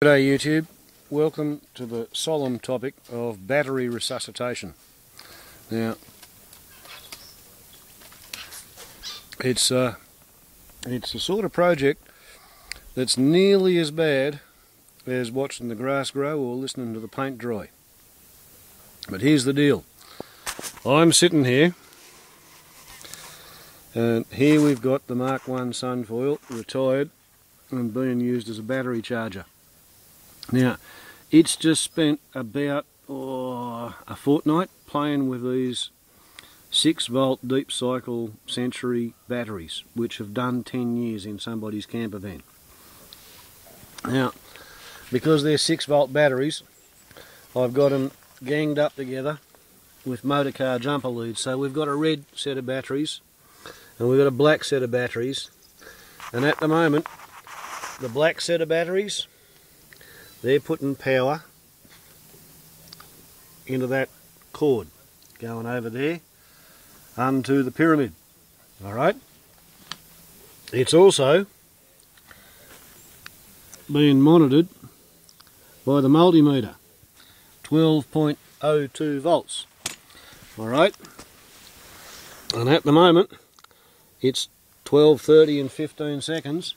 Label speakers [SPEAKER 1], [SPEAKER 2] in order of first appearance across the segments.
[SPEAKER 1] G'day YouTube, welcome to the solemn topic of battery resuscitation. Now, it's a sort of project that's nearly as bad as watching the grass grow or listening to the paint dry. But here's the deal. I'm sitting here, and here we've got the Mark I Sunfoil retired and being used as a battery charger. Now, it's just spent about a fortnight playing with these 6-volt deep cycle Century batteries, which have done 10 years in somebody's camper van. Now, because they're 6-volt batteries, I've got them ganged up together with motorcar jumper leads. So we've got a red set of batteries and we've got a black set of batteries, and at the moment the black set of batteries, they're putting power into that cord going over there onto the pyramid. Alright, it's also being monitored by the multimeter, 12.02 volts. Alright, and at the moment it's 12:30 and 15 seconds,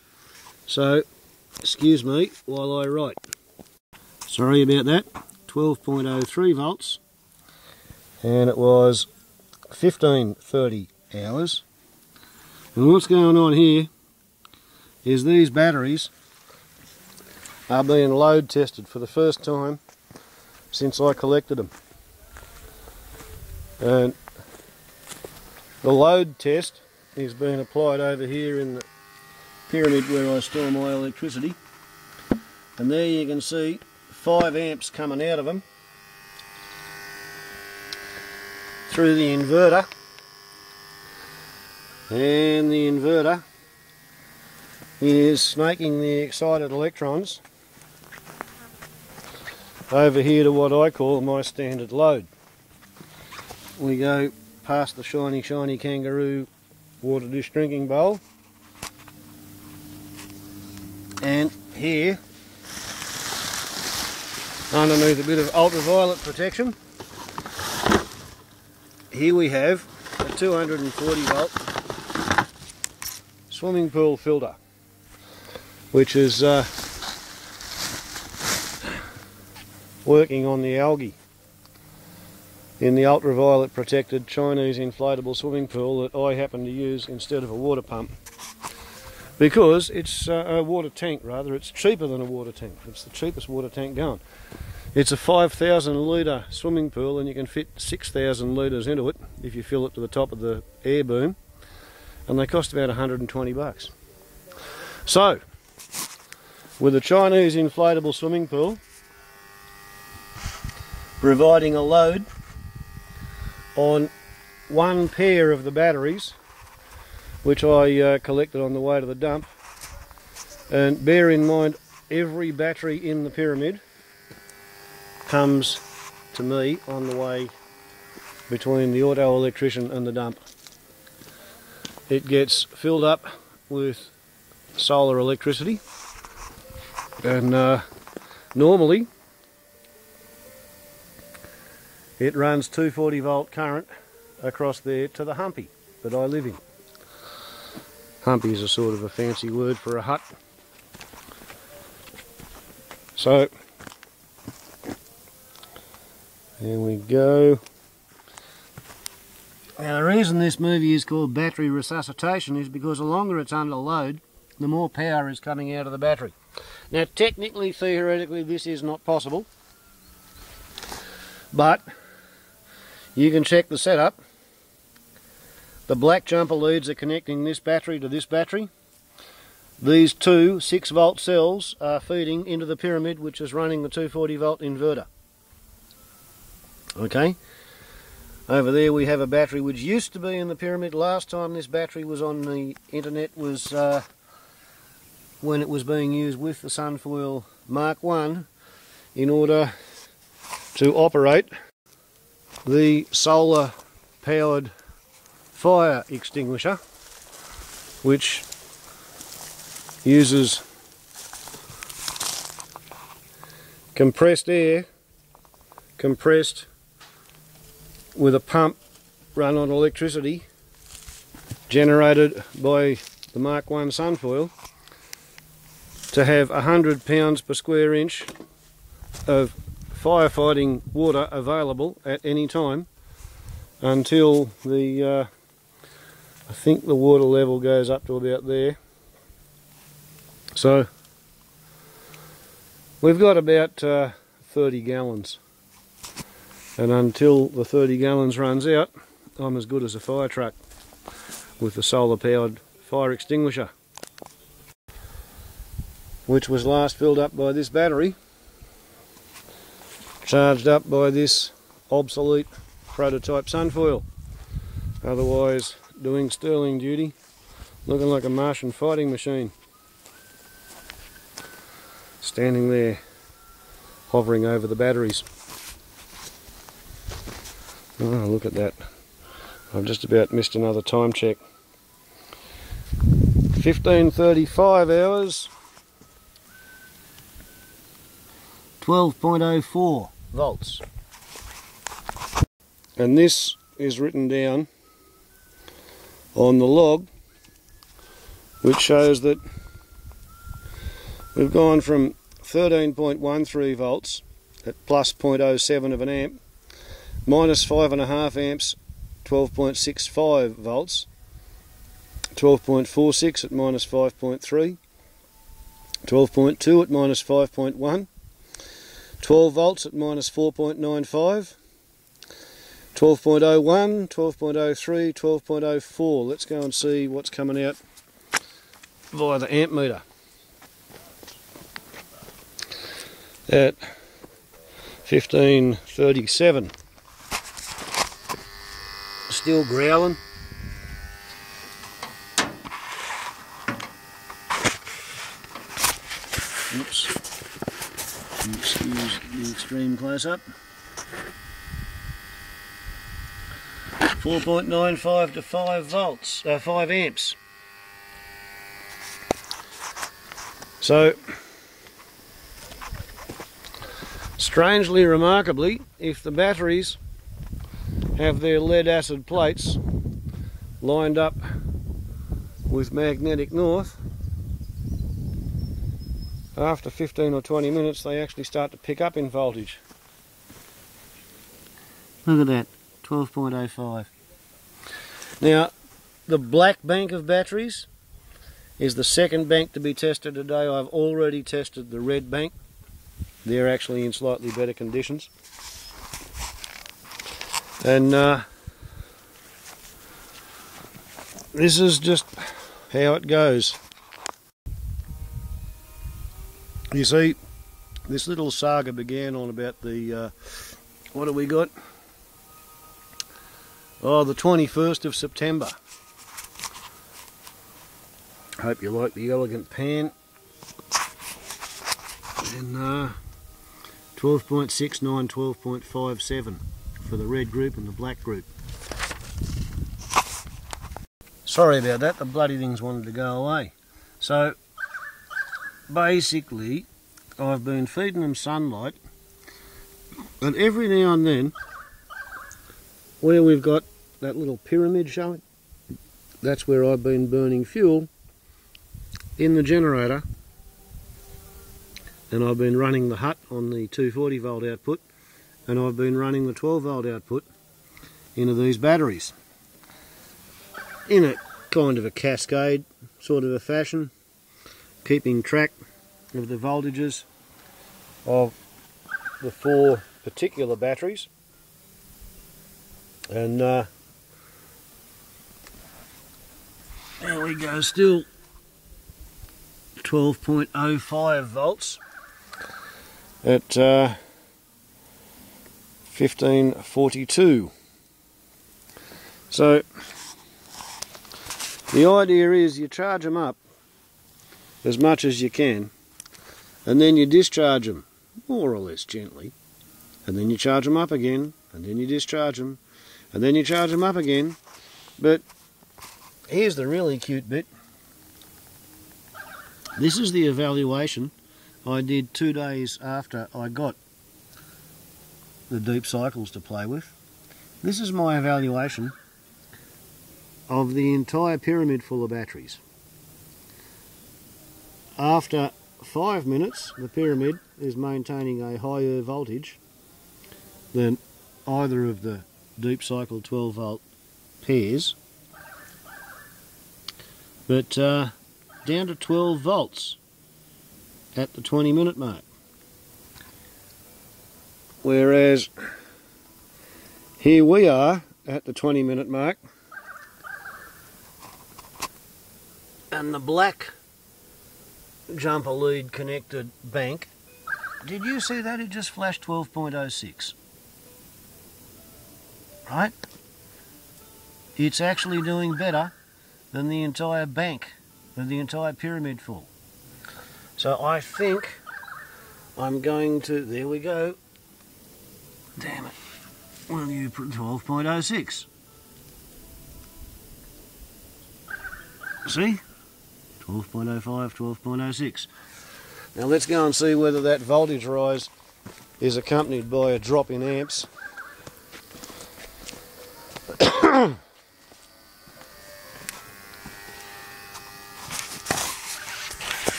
[SPEAKER 1] so excuse me while I write. Sorry about that. 12.03 volts, and it was 15:30 hours. And what's going on here is these batteries are being load tested for the first time since I collected them. And the load test is being applied over here in the pyramid where I store my electricity, and there you can see 5 amps coming out of them through the inverter, and the inverter is snaking the excited electrons over here to what I call my standard load. We go past the shiny kangaroo water dish drinking bowl, and here underneath a bit of ultraviolet protection, here we have a 240 volt swimming pool filter, which is working on the algae in the ultraviolet protected Chinese inflatable swimming pool that I happen to use instead of a water pump, because it's a water tank rather. It's cheaper than a water tank. It's the cheapest water tank going. It's a 5,000 litre swimming pool, and you can fit 6,000 litres into it if you fill it to the top of the air boom, and they cost about 120 bucks. So, with a Chinese inflatable swimming pool providing a load on one pair of the batteries, which I collected on the way to the dump, and bear in mind every battery in the pyramid comes to me on the way between the auto electrician and the dump. It gets filled up with solar electricity, and normally it runs 240 volt current across there to the humpy that I live in. Humpy is a sort of a fancy word for a hut. So there we go. Now the reason this movie is called battery resuscitation is because the longer it's under load, the more power is coming out of the battery. Now technically, theoretically, this is not possible, but you can check the setup. The black jumper leads are connecting this battery to this battery. These two 6-volt cells are feeding into the pyramid, which is running the 240 volt inverter. Okay, over there we have a battery which used to be in the pyramid. Last time this battery was on the internet was when it was being used with the Sunfoil Mark I in order to operate the solar powered fire extinguisher, which uses compressed air, compressed with a pump run on electricity, generated by the Mark I sunfoil, to have 100 pounds per square inch of firefighting water available at any time until the I think the water level goes up to about there. So we've got about 30 gallons, and until the 30 gallons runs out, I'm as good as a fire truck with the solar powered fire extinguisher, which was last filled up by this battery, charged up by this obsolete prototype sunfoil, otherwise doing sterling duty, looking like a Martian fighting machine, standing there hovering over the batteries. Oh, look at that. I've just about missed another time check. 15:35 hours, 12.04 volts. And this is written down on the log, which shows that we've gone from 13.13 volts at plus 0.07 of an amp, minus 5.5 amps, 12.65 volts, 12.46 at minus 5.3, 12.2 at minus 5.1, 12 volts at minus 4.95, 12.01, 12.03, 12.04. Let's go and see what's coming out via the amp meter. At 15:37, still growling. Oops, excuse the extreme close-up. 4.95 to 5 volts, 5 amps. So, strangely, remarkably, if the batteries have their lead acid plates lined up with magnetic north, after 15 or 20 minutes they actually start to pick up in voltage. Look at that, 12.05. Now, the black bank of batteries is the second bank to be tested today. I've already tested the red bank. They're actually in slightly better conditions. And this is just how it goes. You see, this little saga began on about the, what do we got? Oh, the 21st of September. Hope you like the elegant pan. And 12.69, 12.57 for the red group and the black group. Sorry about that, the bloody things wanted to go away. So, basically, I've been feeding them sunlight, and every now and then, where we've got that little pyramid showing, that's where I've been burning fuel in the generator, and I've been running the hut on the 240 volt output, and I've been running the 12 volt output into these batteries in a kind of a cascade sort of a fashion, keeping track of the voltages of the 4 particular batteries. And there we go, still 12.05 volts at 15:42. So the idea is you charge them up as much as you can, and then you discharge them more or less gently, and then you charge them up again, and then you discharge them, and then you charge them up again. But here's the really cute bit. This is the evaluation I did 2 days after I got the deep cycles to play with. This is my evaluation of the entire pyramid full of batteries. After 5 minutes, the pyramid is maintaining a higher voltage than either of the deep cycle 12 volt pairs, but down to 12 volts at the 20-minute mark. Whereas here we are at the 20-minute mark, and the black jumper lead connected bank, did you see that? It just flashed 12.06. Right? It's actually doing better than the entire bank, than the entire pyramid full. So I think I'm going to, there we go. Damn it. Well, you put 12.06. See? 12.05, 12.06. Now let's go and see whether that voltage rise is accompanied by a drop in amps.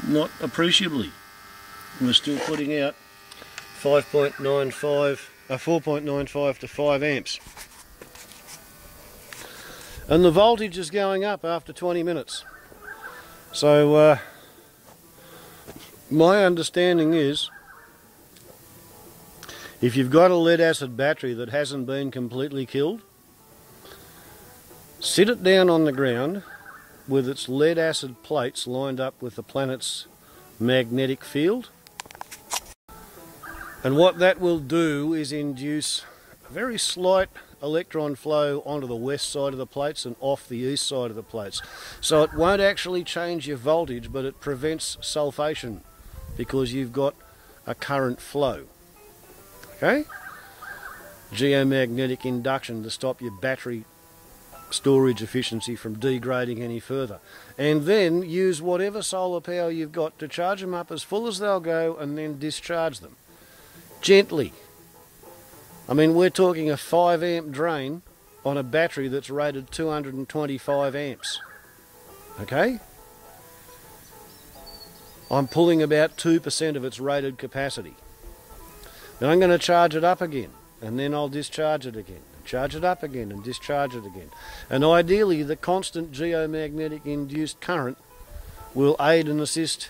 [SPEAKER 1] Not appreciably. We're still putting out 4.95 to 5 amps. And the voltage is going up after 20 minutes. So my understanding is, if you've got a lead acid battery that hasn't been completely killed, sit it down on the ground with its lead acid plates lined up with the planet's magnetic field, and what that will do is induce a very slight electron flow onto the west side of the plates and off the east side of the plates. So it won't actually change your voltage, but it prevents sulfation because you've got a current flow. Okay? Geomagnetic induction to stop your battery storage efficiency from degrading any further. And then use whatever solar power you've got to charge them up as full as they'll go, and then discharge them. Gently. I mean, we're talking a 5 amp drain on a battery that's rated 225 amps. Okay? I'm pulling about 2% of its rated capacity. Then I'm going to charge it up again, and then I'll discharge it again. Charge it up again and discharge it again. And ideally, the constant geomagnetic induced current will aid and assist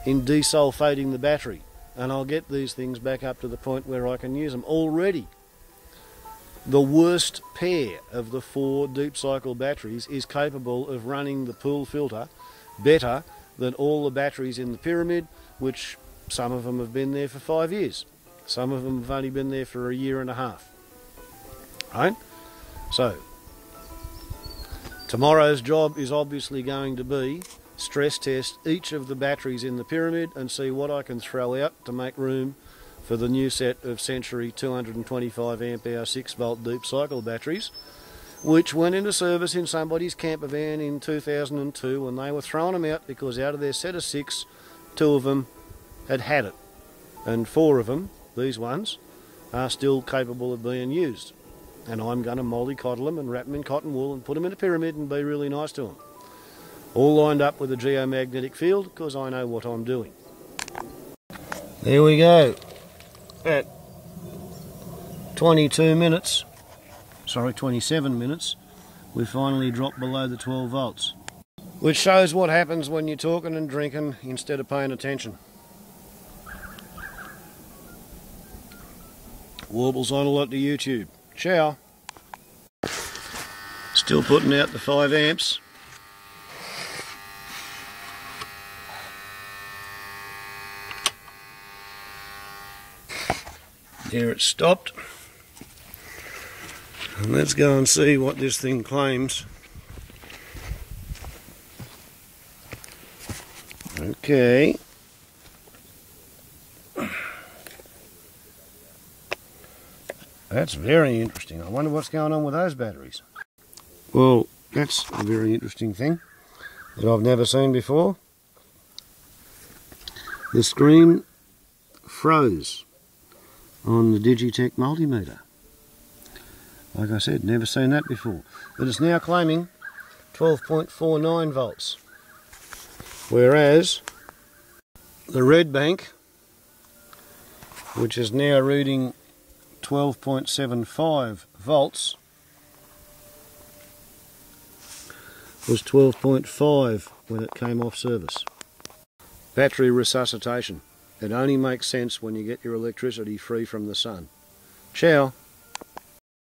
[SPEAKER 1] in desulfating the battery. And I'll get these things back up to the point where I can use them. Already, the worst pair of the 4 deep cycle batteries is capable of running the pool filter better than all the batteries in the pyramid, which some of them have been there for 5 years. Some of them have only been there for a year and a half. Right? So, tomorrow's job is obviously going to be stress test each of the batteries in the pyramid and see what I can throw out to make room for the new set of Century 225 amp hour 6 volt deep cycle batteries, which went into service in somebody's camper van in 2002, and they were throwing them out because out of their set of 6, 2 of them had it, and 4 of them, these ones, are still capable of being used. And I'm going to mollycoddle them and wrap them in cotton wool and put them in a pyramid and be really nice to them. All lined up with a geomagnetic field, because I know what I'm doing. There we go. At 27 minutes, we finally dropped below the 12 volts. Which shows what happens when you're talking and drinking instead of paying attention. Warbles on a lot to YouTube. Ciao. Still putting out the 5 amps. There it stopped. And let's go and see what this thing claims. Okay. That's very interesting. I wonder what's going on with those batteries. Well, That's a very interesting thing that I've never seen before. The screen froze on the Digitech multimeter. Like I said, never seen that before. But it's now claiming 12.49 volts. Whereas the red bank, which is now reading 12.75 volts, was 12.5 when it came off service. Battery resuscitation. It only makes sense when you get your electricity free from the sun. Ciao.